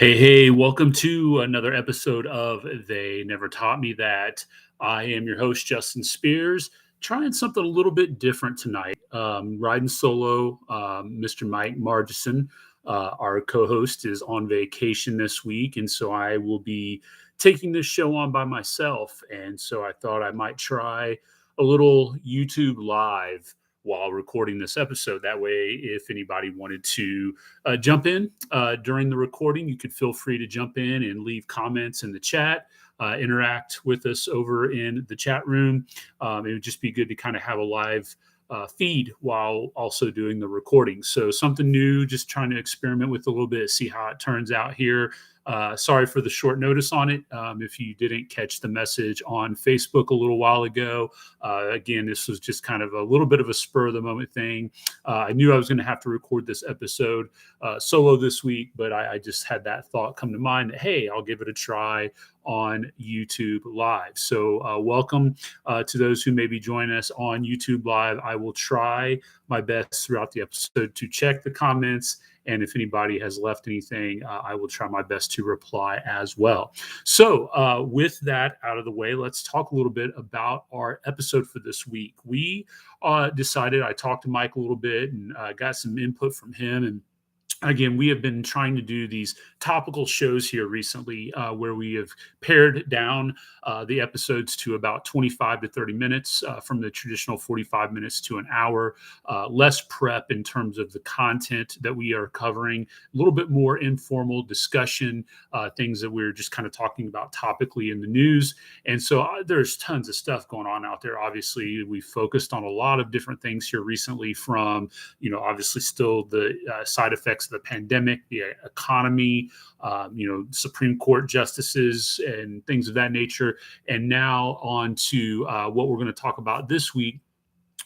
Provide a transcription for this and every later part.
Hey, welcome to another episode of They Never Taught Me That. I am your host, Justin Spears, trying something a little bit different tonight. Riding solo, Mr. Mike Margison, our co host, is on vacation this week. And so I will be taking this show on by myself. And so I thought I might try a little YouTube live while recording this episode. That way, if anybody wanted to jump in during the recording, you could feel free to jump in and leave comments in the chat, interact with us over in the chat room. It would just be good to kind of have a live feed while also doing the recording. So something new, just trying to experiment with a little bit, see how it turns out here. Sorry for the short notice on it. If you didn't catch the message on Facebook a little while ago, again, this was just kind of a little bit of a spur of the moment thing. I knew I was going to have to record this episode solo this week, but I just had that thought come to mind that, hey, I'll give it a try on YouTube Live. So welcome to those who may be joining us on YouTube Live. I will try my best throughout the episode to check the comments. And if anybody has left anything, I will try my best to reply as well. So with that out of the way, let's talk a little bit about our episode for this week. We decided, I talked to Mike a little bit and got some input from him. And again, we have been trying to do these topical shows here recently where we have pared down the episodes to about 25 to 30 minutes from the traditional 45 minutes to an hour, less prep in terms of the content that we are covering, a little bit more informal discussion, things that we're just kind of talking about topically in the news. And so there's tons of stuff going on out there. Obviously, we focused on a lot of different things here recently from, obviously still the side effects of the pandemic, the economy, Supreme Court justices and things of that nature. And now on to what we're going to talk about this week,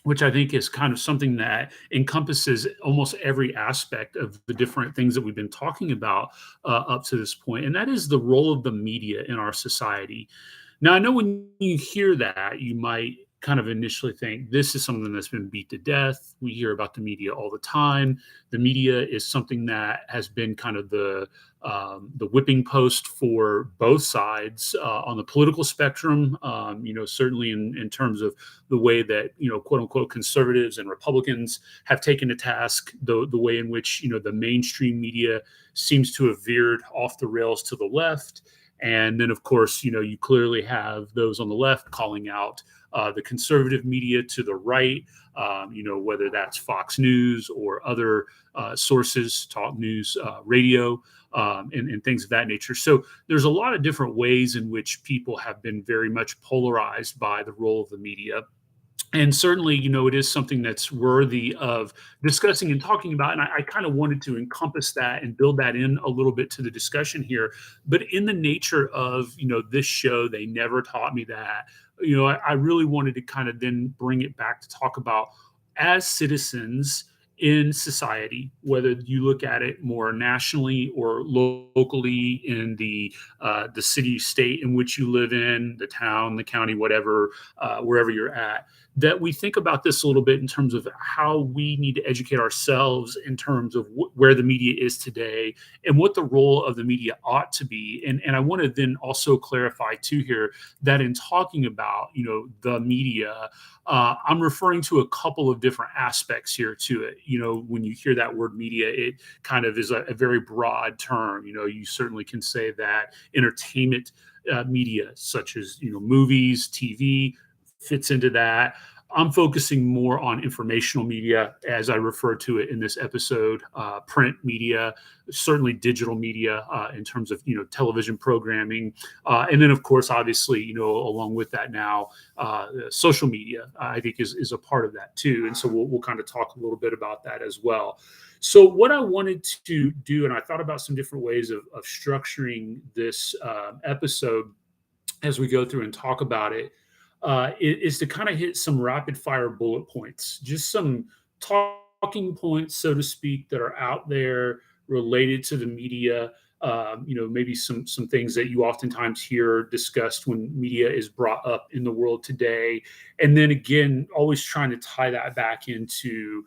which I think is kind of something that encompasses almost every aspect of the different things that we've been talking about up to this point. And that is the role of the media in our society. Now, I know when you hear that, you might kind of initially think this is something that's been beat to death. We hear about the media all the time. The media is something that has been kind of the whipping post for both sides on the political spectrum. Certainly in terms of the way that quote unquote conservatives and Republicans have taken to task the way in which the mainstream media seems to have veered off the rails to the left. And then, of course, you clearly have those on the left calling out the conservative media to the right, whether that's Fox News or other sources, talk news, radio, and things of that nature. So there's a lot of different ways in which people have been very much polarized by the role of the media. And certainly, it is something that's worthy of discussing and talking about. And I kind of wanted to encompass that and build that in a little bit to the discussion here. But in the nature of, this show, They Never Taught Me That, I really wanted to kind of then bring it back to talk about as citizens in society, whether you look at it more nationally or locally in the city, state in which you live in, the town, the county, whatever, wherever you're at, that we think about this a little bit in terms of how we need to educate ourselves in terms of where the media is today and what the role of the media ought to be. And I want to then also clarify too here that in talking about, the media, I'm referring to a couple of different aspects here to it. When you hear that word media, it kind of is a very broad term. You certainly can say that entertainment media, such as, movies, TV, fits into that. I'm focusing more on informational media as I refer to it in this episode, print media, certainly digital media in terms of, television programming. And then, of course, obviously, along with that now, social media, I think is a part of that too. And so we'll kind of talk a little bit about that as well. So what I wanted to do, and I thought about some different ways of structuring this episode as we go through and talk about it, is to kind of hit some rapid fire bullet points, just some talking points, so to speak, that are out there related to the media. Maybe some things that you oftentimes hear discussed when media is brought up in the world today, and then again, always trying to tie that back into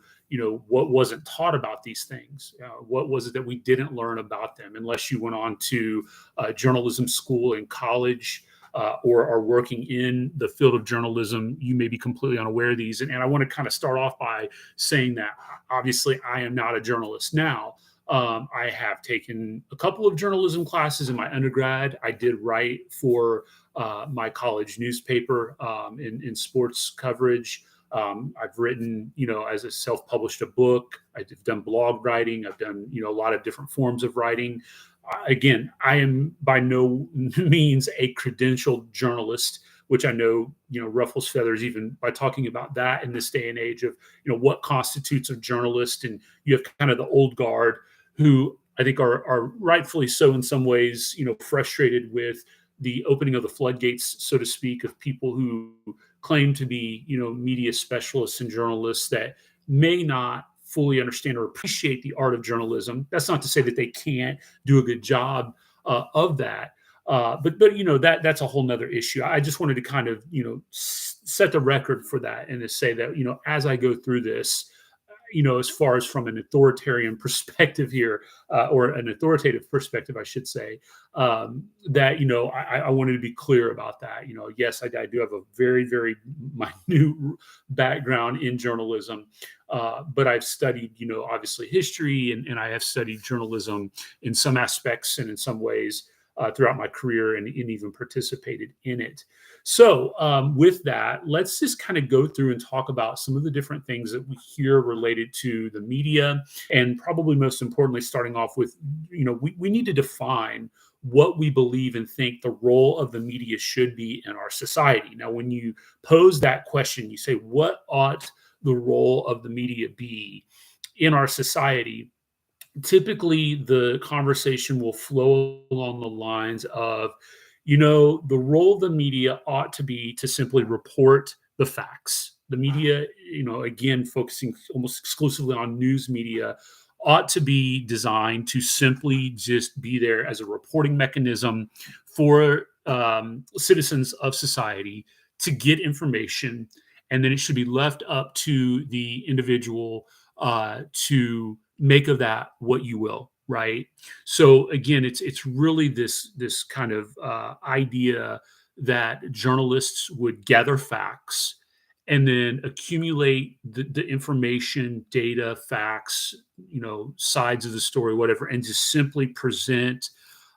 what wasn't taught about these things. What was it that we didn't learn about them, unless you went on to journalism school in college, or are working in the field of journalism. You may be completely unaware of these. And I want to kind of start off by saying that obviously I am not a journalist now. I have taken a couple of journalism classes in my undergrad. I did write for my college newspaper, in sports coverage. I've written, as a self-published a book. I've done blog writing. I've done, a lot of different forms of writing. Again, I am by no means a credentialed journalist, which I know, ruffles feathers even by talking about that in this day and age of, what constitutes a journalist. And you have kind of the old guard who I think are rightfully so in some ways, frustrated with the opening of the floodgates, so to speak, of people who claim to be, media specialists and journalists that may not fully understand or appreciate the art of journalism. That's not to say that they can't do a good job of that. But that's a whole nother issue. I just wanted to kind of set the record for that, and to say that as I go through this, as far as from an authoritarian perspective here, or an authoritative perspective, I should say, that, I wanted to be clear about that. Yes, I do have a very, very minute background in journalism, but I've studied, obviously history, and I have studied journalism in some aspects and in some ways throughout my career, and even participated in it. So with that, let's just kind of go through and talk about some of the different things that we hear related to the media. And probably most importantly, starting off with, we need to define what we believe and think the role of the media should be in our society. Now, when you pose that question, you say, what ought the role of the media be in our society? Typically, the conversation will flow along the lines of, the role of the media ought to be to simply report the facts. The media, again, focusing almost exclusively on news media, ought to be designed to simply just be there as a reporting mechanism for citizens of society to get information. And then it should be left up to the individual to make of that what you will, right? So again, it's really this kind of idea that journalists would gather facts and then accumulate the information, data, facts, sides of the story, whatever, and just simply present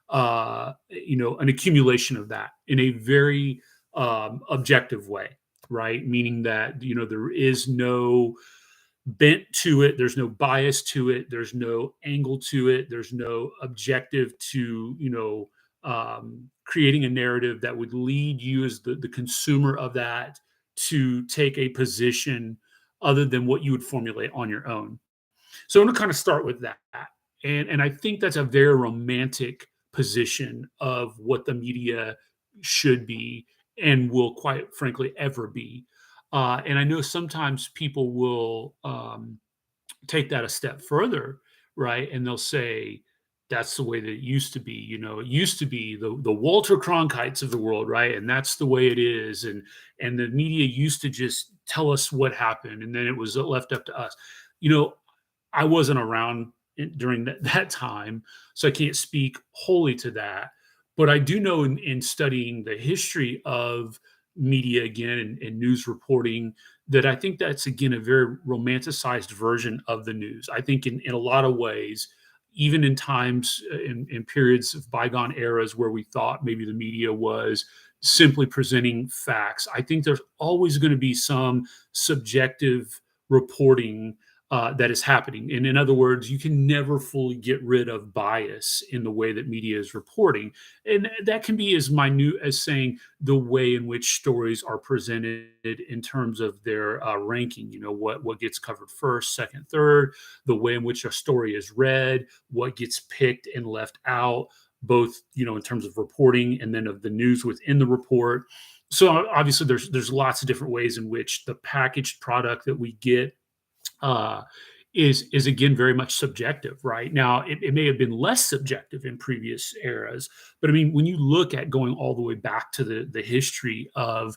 an accumulation of that in a very objective way, right? Meaning that there is no bent to it, there's no bias to it, there's no angle to it, there's no objective to creating a narrative that would lead you as the consumer of that to take a position other than what you would formulate on your own. So I'm going to kind of start with that. And I think that's a very romantic position of what the media should be and will, quite frankly, ever be. And I know sometimes people will take that a step further, right? And they'll say, that's the way that it used to be. It used to be the Walter Cronkites of the world, right? And that's the way it is. And the media used to just tell us what happened, and then it was left up to us. I wasn't around during that time, so I can't speak wholly to that. But I do know in studying the history of media again, and news reporting, that I think that's, again, a very romanticized version of the news. I think in a lot of ways, even in times, in periods of bygone eras where we thought maybe the media was simply presenting facts, I think there's always going to be some subjective reporting that is happening. And in other words, you can never fully get rid of bias in the way that media is reporting. And that can be as minute as saying the way in which stories are presented in terms of their ranking, what gets covered first, second, third, the way in which a story is read, what gets picked and left out, both, in terms of reporting and then of the news within the report. So obviously there's lots of different ways in which the packaged product that we get is again very much subjective, right? Now, it may have been less subjective in previous eras, but I mean, when you look at going all the way back to the history of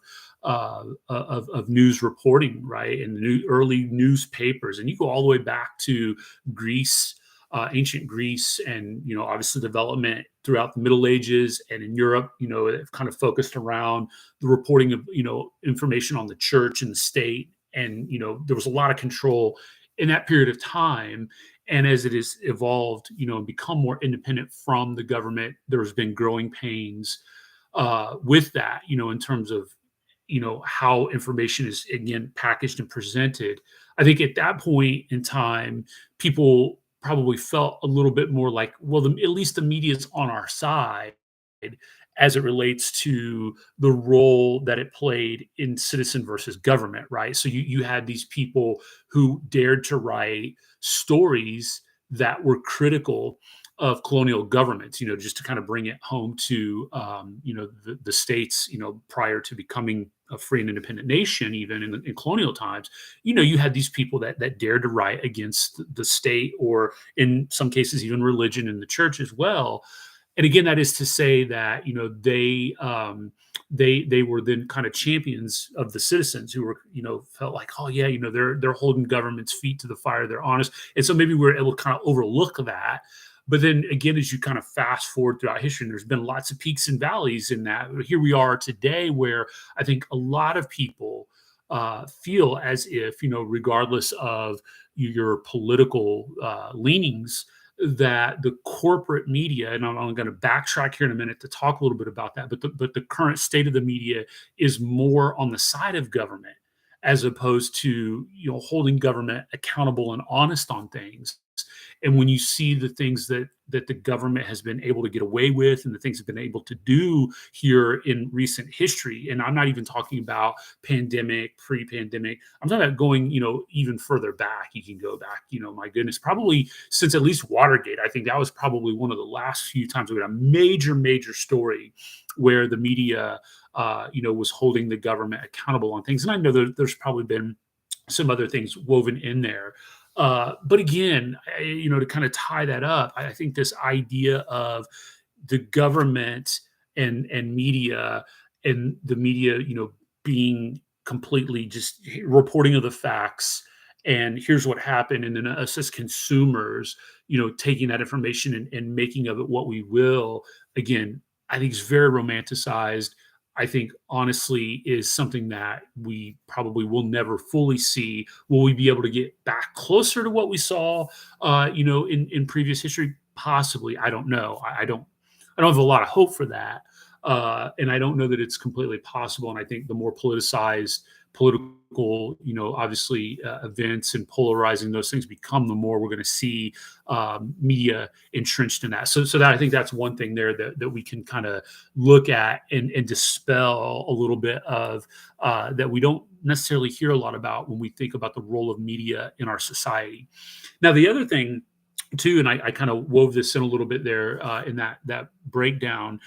news reporting, right, and the early newspapers, and you go all the way back to Greece, ancient Greece, and obviously development throughout the Middle Ages and in Europe, it kind of focused around the reporting of information on the church and the state, and there was a lot of control in that period of time. And as it has evolved, and become more independent from the government, there's been growing pains with that, in terms of how information is again packaged and presented. I think at that point in time, people probably felt a little bit more like, well, at least the media is on our side as it relates to the role that it played in citizen versus government, right? So you had these people who dared to write stories that were critical of colonial governments, just to kind of bring it home to, the states, prior to becoming a free and independent nation, even in colonial times, you had these people that dared to write against the state, or in some cases, even religion and the church as well. And again, that is to say that they were then kind of champions of the citizens who were felt like, oh yeah, they're holding government's feet to the fire, they're honest. And so maybe we're able to kind of overlook that. But then again, as you kind of fast forward throughout history, and there's been lots of peaks and valleys in that. Here we are today, where I think a lot of people feel as if, regardless of your political leanings, that the corporate media, and I'm going to backtrack here in a minute to talk a little bit about that, but the current state of the media is more on the side of government, as opposed to holding government accountable and honest on things. And when you see the things that the government has been able to get away with, and the things it's been able to do here in recent history, and I'm not even talking about pandemic, pre-pandemic, I'm talking about going, even further back. You can go back, my goodness, probably since at least Watergate. I think that was probably one of the last few times we had a major story where the media, was holding the government accountable on things. And I know there's probably been some other things woven in there. But again, to kind of tie that up, I think this idea of the government and media, and the media, being completely just reporting of the facts, and here's what happened, and then us as consumers, taking that information and making of it what we will. Again, I think it's very romanticized. I think honestly is something that we probably will never fully see. Will we be able to get back closer to what we saw, in previous history? Possibly. I don't know. I don't have a lot of hope for that. And I don't know that it's completely possible. And I think the more politicized, political, obviously events and polarizing those things become, the more we're going to see media entrenched in that. So that, I think that's one thing there that we can kind of look at and dispel a little bit of, that we don't necessarily hear a lot about when we think about the role of media in our society. Now, the other thing too, and I kind of wove this in a little bit there in that breakdown,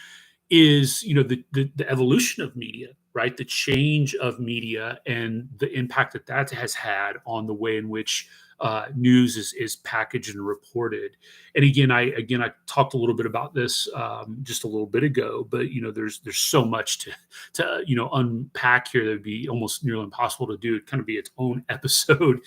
is the evolution of media, right? The change of media and the impact that has had on the way in which news is packaged and reported. And again, I talked a little bit about this just a little bit ago, but there's so much to unpack here that would be almost nearly impossible to do. It kind of be its own episode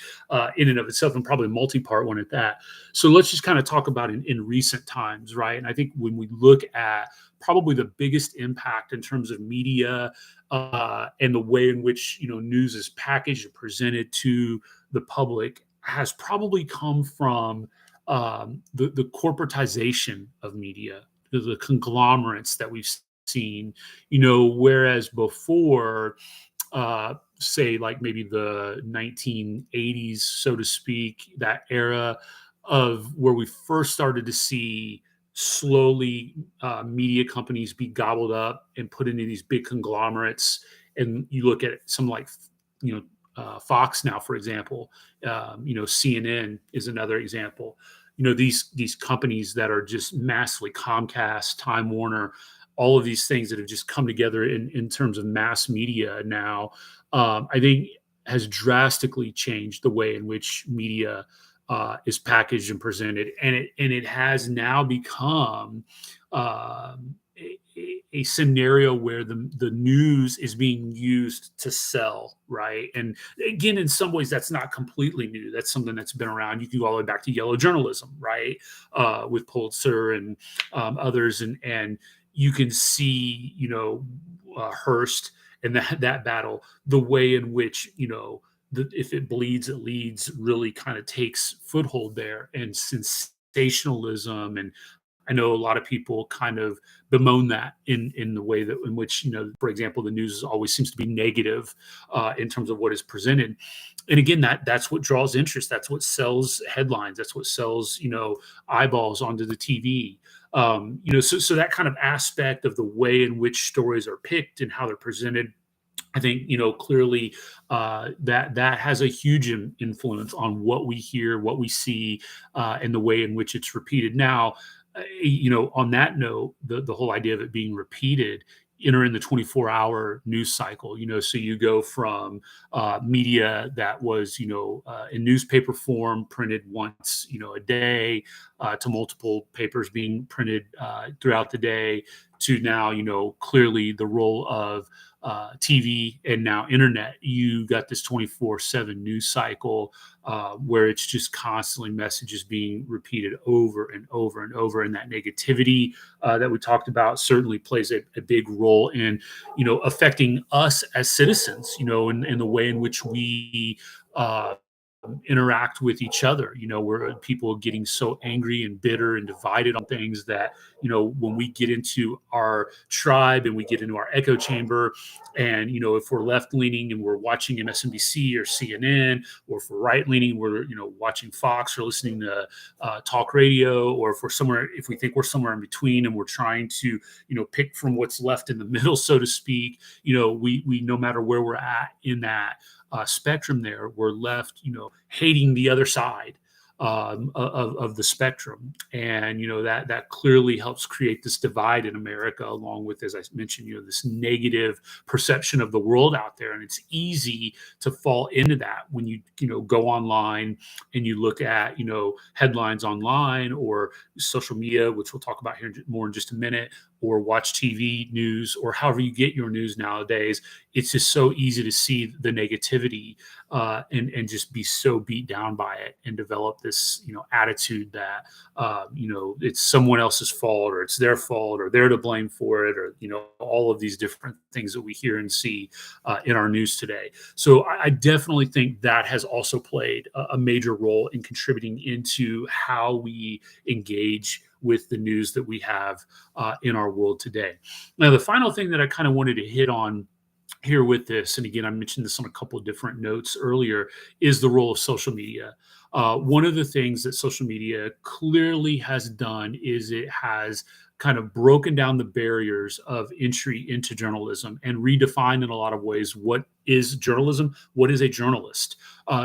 in and of itself, and probably a multi-part one at that. So let's just kind of talk about in recent times, right? And I think when we look at probably the biggest impact in terms of media and the way in which news is packaged and presented to the public, has probably come from the corporatization of media, the conglomerates that we've seen. Whereas before, say like maybe the 1980s, so to speak, that era of where we first started to see slowly media companies be gobbled up and put into these big conglomerates. And you look at some like, Fox now, for example, CNN is another example. These companies that are just massively, Comcast, Time Warner, all of these things that have just come together in terms of mass media now, I think has drastically changed the way in which media is packaged and presented, and it has now become a scenario where the news is being used to sell, right? And again, in some ways, that's not completely new. That's something that's been around. You can go all the way back to yellow journalism, right, with Pulitzer and others, and you can see, Hearst and that battle, the way in which if it bleeds, it leads, really kind of takes foothold there, and sensationalism. And I know a lot of people kind of bemoan that in the way that in which, for example, the news always seems to be negative in terms of what is presented. And again, that's what draws interest. That's what sells headlines. That's what sells, eyeballs onto the TV. So that kind of aspect of the way in which stories are picked and how they're presented, I think, clearly that has a huge influence on what we hear, what we see, and the way in which it's repeated. Now, on that note, the whole idea of it being repeated, enter in the 24-hour news cycle. So you go from media that was, in newspaper form, printed once, a day, to multiple papers being printed throughout the day, to now, clearly the role of TV and now internet. You got this 24/7 news cycle where it's just constantly messages being repeated over and over and over. And that negativity that we talked about certainly plays a big role in, affecting us as citizens, in the way in which we interact with each other, where people are getting so angry and bitter and divided on things that, when we get into our tribe and we get into our echo chamber, and, if we're left leaning and we're watching MSNBC or CNN, or if we're right leaning, we're, watching Fox or listening to talk radio, or if we think we're somewhere in between and we're trying to, pick from what's left in the middle, so to speak, we no matter where we're at in that spectrum there, we're left, hating the other side of the spectrum. And, that clearly helps create this divide in America, along with, as I mentioned, this negative perception of the world out there. And it's easy to fall into that when go online and you look at, headlines online or social media, which we'll talk about here more in just a minute, or watch TV news, or however you get your news nowadays. It's just so easy to see the negativity and just be so beat down by it, and develop this attitude that it's someone else's fault, or it's their fault, or they're to blame for it, or all of these different things that we hear and see in our news today. So I definitely think that has also played a major role in contributing into how we engage with the news that we have in our world today. Now, the final thing that I kind of wanted to hit on here with this, and again, I mentioned this on a couple of different notes earlier, is the role of social media. One of the things that social media clearly has done is it has kind of broken down the barriers of entry into journalism and redefined in a lot of ways what is journalism, what is a journalist,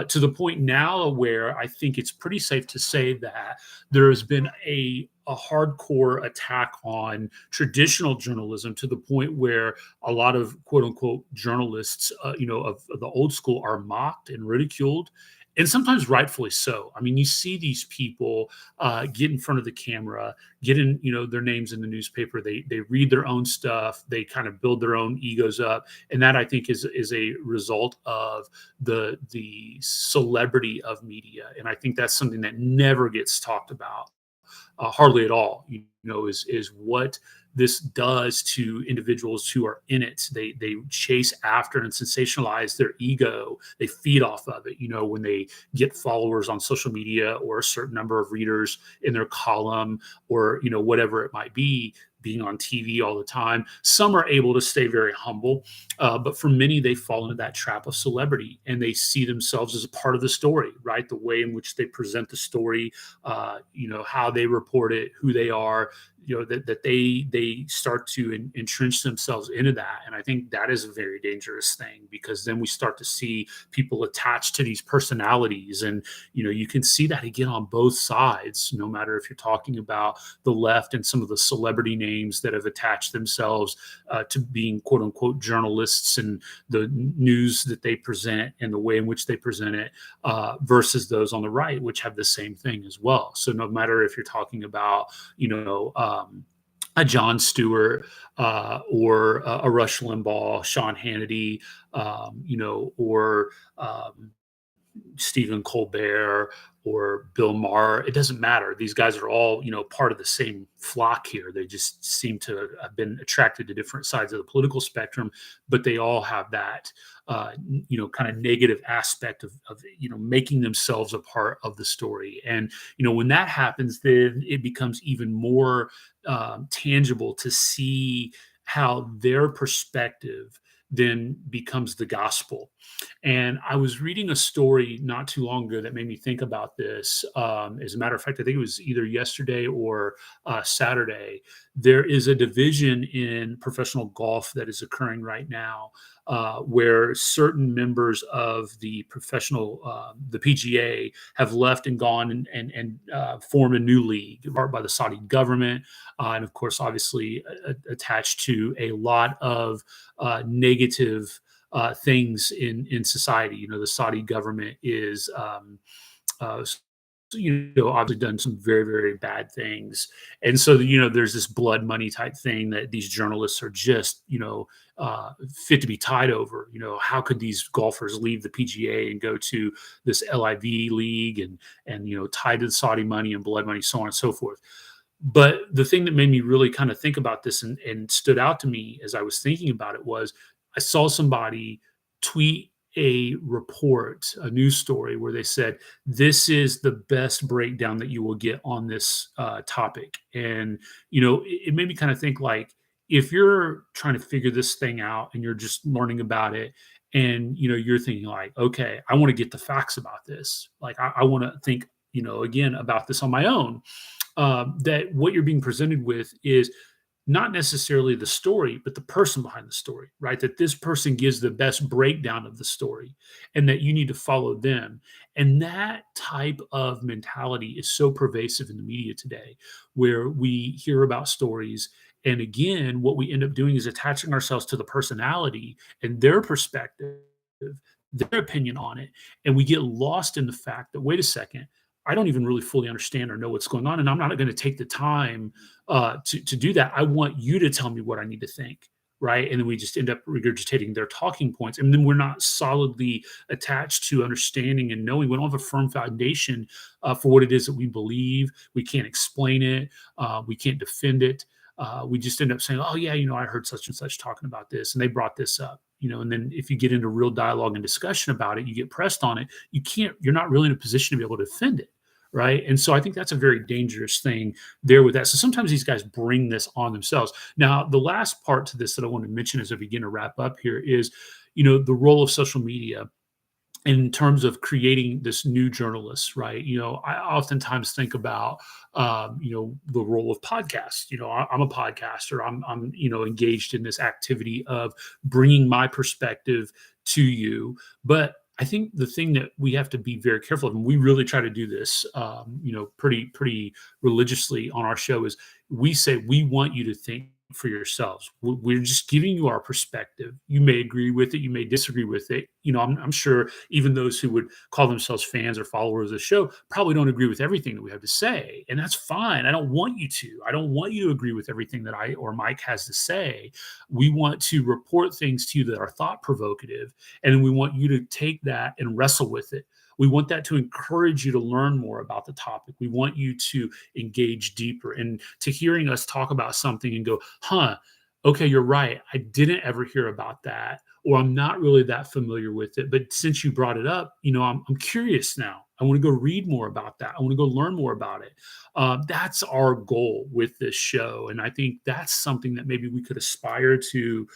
to the point now where I think it's pretty safe to say that there has been a hardcore attack on traditional journalism, to the point where a lot of quote unquote journalists, of the old school, are mocked and ridiculed, and sometimes rightfully so. I mean, you see these people get in front of the camera, get in, their names in the newspaper. They read their own stuff. They kind of build their own egos up, and that, I think, is a result of the celebrity of media. And I think that's something that never gets talked about, hardly at all. Is what this does to individuals who are in it. They chase after and sensationalize their ego. They feed off of it. When they get followers on social media, or a certain number of readers in their column, or whatever it might be, being on TV all the time. Some are able to stay very humble, but for many, they fall into that trap of celebrity, and they see themselves as a part of the story, right? The way in which they present the story, how they report it, who they are, that they start to entrench themselves into that. And I think that is a very dangerous thing, because then we start to see people attached to these personalities. And you can see that again on both sides, no matter if you're talking about the left and some of the celebrity names that have attached themselves to being quote unquote journalists, and the news that they present and the way in which they present it, versus those on the right, which have the same thing as well. So no matter if you're talking about, a Jon Stewart, or a Rush Limbaugh, Sean Hannity, or Stephen Colbert or Bill Maher. It doesn't matter. These guys are all, part of the same flock here. They just seem to have been attracted to different sides of the political spectrum, but they all have that, kind of negative aspect of making themselves a part of the story. And, when that happens, then it becomes even more tangible to see how their perspective then becomes the gospel. And I was reading a story not too long ago that made me think about this. As a matter of fact, I think it was either yesterday or Saturday. There is a division in professional golf that is occurring right now, where certain members of the the PGA, have left and gone and formed a new league by the Saudi government, and of course, obviously attached to a lot of negative things in society. The Saudi government is, uh, obviously done some very, very bad things. And so, there's this blood money type thing that these journalists are just, fit to be tied over. How could these golfers leave the PGA and go to this LIV league, and tied to the Saudi money and blood money, so on and so forth. But the thing that made me really kind of think about this, and stood out to me as I was thinking about it, was I saw somebody tweet a report, a news story, where they said, "This is the best breakdown that you will get on this topic." And it made me kind of think, like, if you're trying to figure this thing out and you're just learning about it, and you're thinking like, okay, I want to get the facts about this. Like, I want to think, again, about this on my own. That what you're being presented with is not necessarily the story, but the person behind the story, right? That this person gives the best breakdown of the story, and that you need to follow them. And that type of mentality is so pervasive in the media today, where we hear about stories. And again, what we end up doing is attaching ourselves to the personality and their perspective, their opinion on it. And we get lost in the fact that, wait a second, I don't even really fully understand or know what's going on. And I'm not going to take the time to do that. I want you to tell me what I need to think. Right. And then we just end up regurgitating their talking points. And then we're not solidly attached to understanding and knowing. We don't have a firm foundation for what it is that we believe. We can't explain it. We can't defend it. We just end up saying, oh, yeah, I heard such and such talking about this, and they brought this up. And then if you get into real dialogue and discussion about it, you get pressed on it. You're not really in a position to be able to defend it. Right. And so I think that's a very dangerous thing there with that. So sometimes these guys bring this on themselves. Now, the last part to this that I want to mention as I begin to wrap up here is, the role of social media in terms of creating this new journalist, right? I oftentimes think about, the role of podcasts. I'm a podcaster. I'm engaged in this activity of bringing my perspective to you. But I think the thing that we have to be very careful of, and we really try to do this, pretty religiously on our show, is we say we want you to think for yourselves. We're just giving you our perspective. You may agree with it, you may disagree with it. I'm sure even those who would call themselves fans or followers of the show probably don't agree with everything that we have to say, and that's fine. I don't want you to. I don't want you to agree with everything that I or Mike has to say. We want to report things to you that are thought provocative, and we want you to take that and wrestle with it. We want that to encourage you to learn more about the topic. We want you to engage deeper, and to hearing us talk about something and go, okay, you're right. I didn't ever hear about that, or I'm not really that familiar with it. But since you brought it up, I'm curious now. I want to go read more about that. I want to go learn more about it. That's our goal with this show. And I think that's something that maybe we could aspire to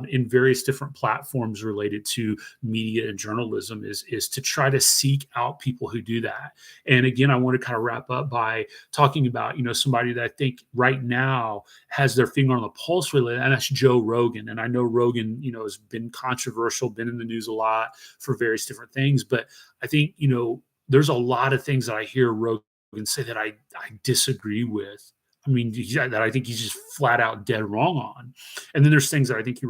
in various different platforms related to media and journalism is to try to seek out people who do that. And again, I want to kind of wrap up by talking about, somebody that I think right now has their finger on the pulse really, and that's Joe Rogan. And I know Rogan, has been controversial, been in the news a lot for various different things, but I think, there's a lot of things that I hear Rogan say that I disagree with. I mean, that I think he's just flat out dead wrong on. And then there's things that I think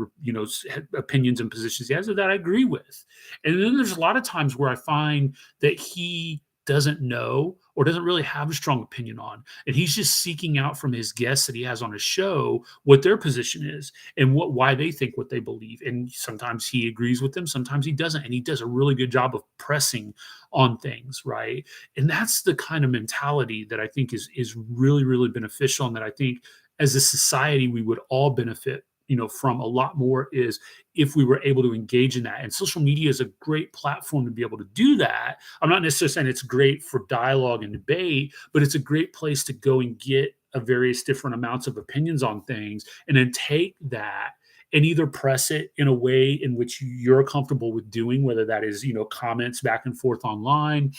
opinions and positions he has that I agree with. And then there's a lot of times where I find that he doesn't know or doesn't really have a strong opinion on. And he's just seeking out from his guests that he has on his show what their position is and why they think what they believe. And sometimes he agrees with them, sometimes he doesn't. And he does a really good job of pressing on things, right? And that's the kind of mentality that I think is really, really beneficial, and that I think as a society we would all benefit from a lot more, is if we were able to engage in that. And social media is a great platform to be able to do that. I'm not necessarily saying it's great for dialogue and debate, but it's a great place to go and get a various different amounts of opinions on things, and then take that and either press it in a way in which you're comfortable with doing, whether that is, comments back and forth online,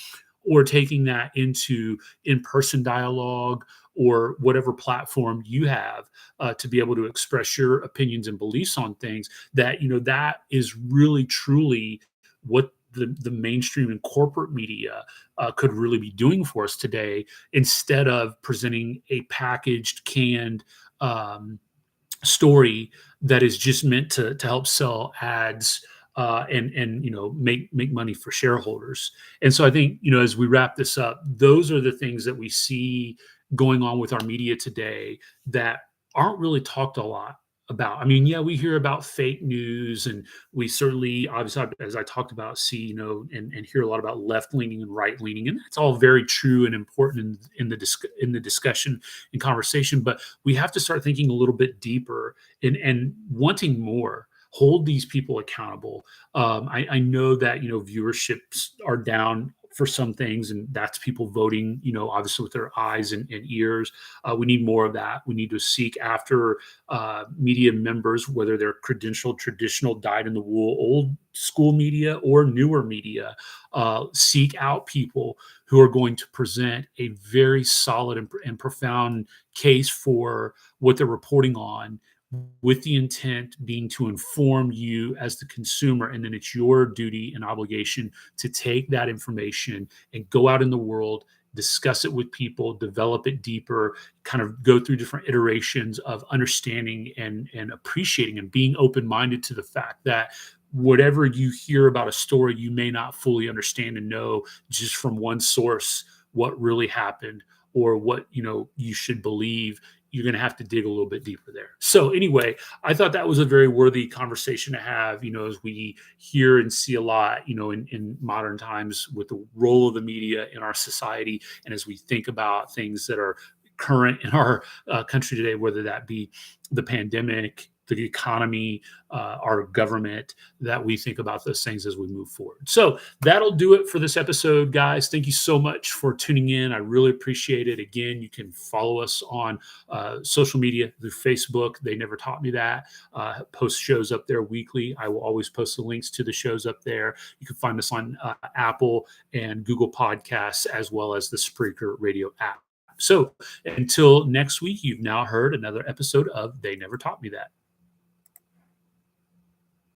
or taking that into in-person dialogue, or whatever platform you have to be able to express your opinions and beliefs on things. That that is really truly what the mainstream and corporate media could really be doing for us today, instead of presenting a packaged, canned story that is just meant to help sell ads and make money for shareholders. And so I think as we wrap this up, those are the things that we see going on with our media today that aren't really talked a lot about. I mean, yeah, we hear about fake news, and we certainly, obviously, as I talked about, see and hear a lot about left leaning and right leaning, and that's all very true and important in the discussion and conversation. But we have to start thinking a little bit deeper and wanting more. Hold these people accountable. I know that viewerships are down for some things, and that's people voting, obviously with their eyes and ears. We need more of that. We need to seek after media members, whether they're credentialed, traditional, dyed-in-the-wool, old school media or newer media. Seek out people who are going to present a very solid and profound case for what they're reporting on, with the intent being to inform you as the consumer. And then it's your duty and obligation to take that information and go out in the world, discuss it with people, develop it deeper, kind of go through different iterations of understanding and appreciating and being open-minded to the fact that whatever you hear about a story, you may not fully understand and know just from one source what really happened, or what you should believe. You're going to have to dig a little bit deeper there. So anyway, I thought that was a very worthy conversation to have, as we hear and see a lot, in modern times with the role of the media in our society. And as we think about things that are current in our country today, whether that be the pandemic, the economy, our government, that we think about those things as we move forward. So that'll do it for this episode, guys. Thank you so much for tuning in. I really appreciate it. Again, you can follow us on social media through Facebook. They Never Taught Me That. Post shows up there weekly. I will always post the links to the shows up there. You can find us on Apple and Google Podcasts, as well as the Spreaker Radio app. So until next week, you've now heard another episode of They Never Taught Me That.